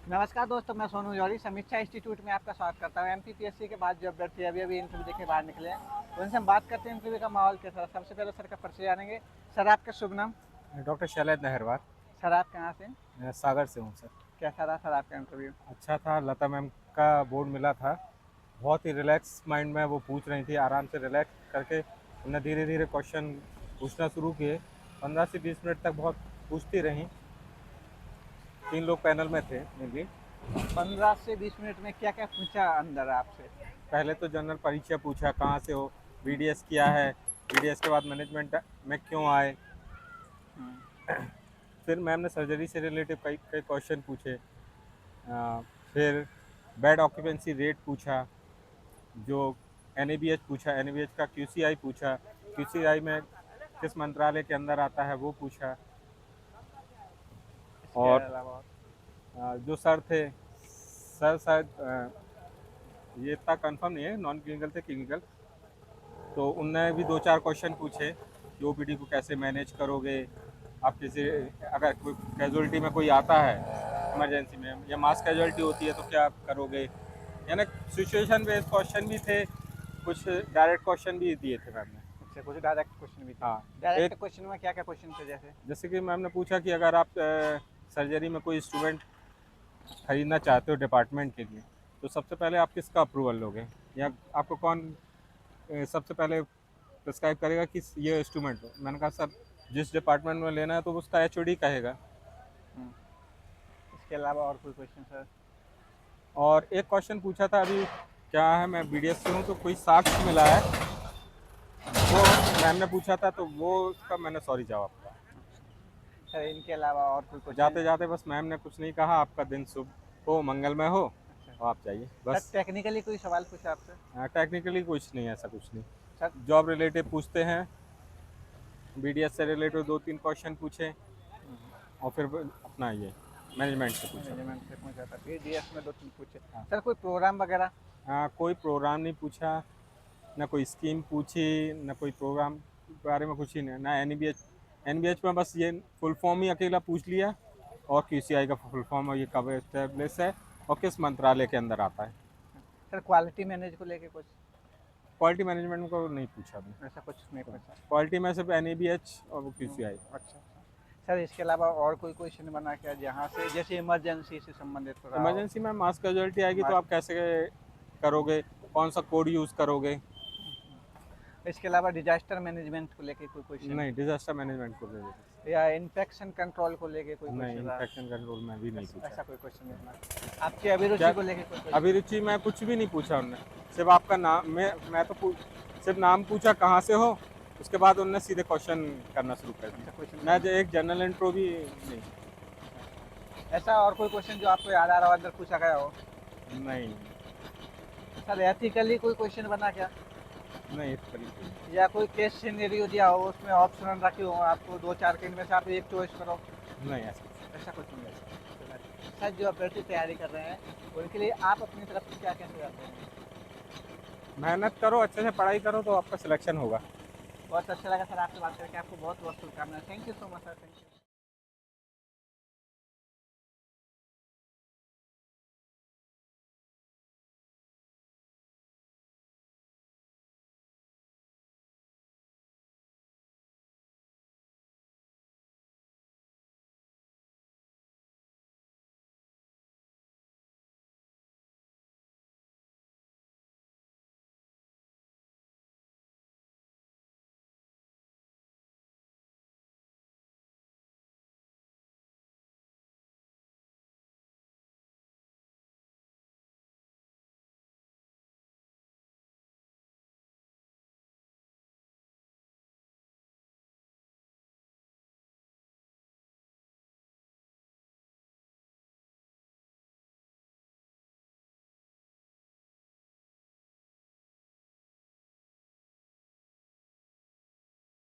नमस्कार दोस्तों, मैं सोनू जौहरी समीक्षा इंस्टीट्यूट में आपका स्वागत करता हूँ। एमपीपीएससी के बाद जो अभ्यर्थी अभी इंटरव्यू देके बाहर निकले हैं, तो उनसे हम बात करते हैं इंटरव्यू का माहौल कैसा है। सबसे पहले सर का परिचय जानेंगे। सर, आपका शुभ नाम? डॉक्टर शैलेंद्र नहरवार। सर, आप कहाँ से? मैं सागर से हूँ सर। कैसा रहा सर आपका इंटरव्यू? अच्छा था, लता मैम का बोर्ड मिला था। बहुत ही रिलैक्स माइंड में वो पूछ रही थी, आराम से रिलैक्स करके उन्हें धीरे धीरे क्वेश्चन पूछना शुरू किए। 15 से 20 मिनट तक बहुत पूछती रहीं। 3 लोग पैनल में थे मेनली। 15 से 20 मिनट में क्या क्या पूछा अंदर आपसे? पहले तो जनरल परिचय पूछा, कहाँ से हो, बीडीएस किया है, बीडीएस के बाद मैनेजमेंट में क्यों आए। फिर मैम ने सर्जरी से रिलेटेड कई कई क्वेश्चन पूछे। फिर बेड ऑक्यूपेंसी रेट पूछा, जो एनएबीएच पूछा, एनएबीएच का क्यूसीआई पूछा, क्यूसीआई में किस मंत्रालय के अंदर आता है वो पूछा। इसके और अलावा? जो सर थे, सर शायद ये इतना कंफर्म नहीं है, नॉन क्लिनिकल थे, क्लिनिकल। तो उनने भी 2-4 क्वेश्चन पूछे कि ओपीडी को कैसे मैनेज करोगे, आप किसी अगर कोई कैजुअलिटी में कोई आता है इमरजेंसी में या मास कैजुअलिटी होती है तो क्या करोगे। यानी सिचुएशन बेस्ड क्वेश्चन भी थे, कुछ डायरेक्ट क्वेश्चन भी दिए थे मैम ने। अच्छा, कुछ डायरेक्ट क्वेश्चन भी थे। हाँ, डायरेक्ट एक क्वेश्चन में क्या क्या क्वेश्चन थे? जैसे जैसे कि मैम ने पूछा कि अगर आप सर्जरी में कोई इंस्ट्रूमेंट खरीदना चाहते हो डिपार्टमेंट के लिए, तो सबसे पहले आप किसका अप्रूवल लोगे, या आपको कौन सबसे पहले प्रिस्क्राइब करेगा कि ये इंस्ट्रूमेंट हो। मैंने कहा सर, जिस डिपार्टमेंट में लेना है तो उसका एचओडी कहेगा। इसके अलावा और कोई क्वेश्चन सर? और एक क्वेश्चन पूछा था, अभी क्या है, मैं बीडीएस से हूँ तो कोई साक्ष्य मिला है, वो मैम ने पूछा था, तो वो उसका मैंने सॉरी जवाब दिया। सर, इनके अलावा और कोई क्वेश्चन? जाते जाते बस मैम ने कुछ नहीं कहा, आपका दिन शुभ हो, मंगलमय हो, अच्छा और आप जाइए सर, बस। टेक्निकली कोई सवाल पूछा आपसे? टेक्निकली कुछ नहीं, ऐसा कुछ नहीं। सर, जॉब रिलेटेड पूछते हैं, बीडीएस से रिलेटेड 2-3 क्वेश्चन पूछे, और फिर अपना ये मैनेजमेंट से पूछा। मैनेजमेंट से पूछा था, फिर डीएस में 2-3 पूछे। हाँ। सर, कोई प्रोग्राम वगैरह? कोई प्रोग्राम नहीं पूछा, ना कोई स्कीम पूछी, ना कोई प्रोग्राम के बारे में कुछ ही नहीं, ना एनबीएच। एनबीएच में बस ये फुल फॉर्म ही अकेला पूछ लिया, और क्यूसीआई का फुल फॉर्म और ये कब एस्टेब्लिश है और किस मंत्रालय के अंदर आता है। सर, क्वालिटी मैनेज को लेके कुछ? क्वालिटी मैनेजमेंट को नहीं पूछा अभी। ऐसा कुछ नहीं पूछा? क्वालिटी में सिर्फ एनएबीएच और वो क्यूसीआई। अच्छा अच्छा। सर, इसके अलावा और कोई क्वेश्चन बना क्या, जहाँ से जैसे इमरजेंसी से संबंधित रहा हो? इमरजेंसी में मास कैजुअलिटी आएगी तो आप कैसे करोगे, कौन सा कोड यूज़ करोगे। इसके अलावा डिजास्टर मैनेजमेंट को लेके कोई क्वेश्चन? नहीं, डिजास्टर मैनेजमेंट को ले लेते। या इन्फेक्शन कंट्रोल को लेके कोई नहीं, क्वेश्चन रहा? इन्फेक्शन कंट्रोल में भी नहीं ऐसा पूछा। कोई क्वेश्चन नहीं बना? आपकी अभिरुचि क्या को लेके कोई क्वेश्चन? अभिरुचि में कुछ भी नहीं पूछा उनने, सिर्फ आपका नाम। मैं तो सिर्फ नाम पूछा कहाँ से हो, उसके बाद उनने सीधे क्वेश्चन करना शुरू कर अच्छा, दिया। क्वेश्चन मैं जो एक जनरल इंट्रो भी नहीं। ऐसा और कोई क्वेश्चन जो आपको याद आ रहा हो अंदर पूछा गया हो? नहीं। सर, एथिकली कोई क्वेश्चन बना क्या? नहीं, इस तरीके। या कोई केस सिनेरियो दिया हो, उसमें ऑप्शन रखे हो, आपको 2-4 के इनमें से आप एक चॉइस करो? नहीं, ऐसा। ऐसा कुछ नहीं है। सर, जो अभ्यर्थी तैयारी कर रहे हैं उनके लिए आप अपनी तरफ से क्या क्या सुझाव देंगे? मेहनत करो, अच्छे से पढ़ाई करो, तो आपका सिलेक्शन होगा। बहुत अच्छा लगा सर आपसे बात करके। आपको बहुत बहुत शुभकामनाएं। Thank you so much sir. Thank you.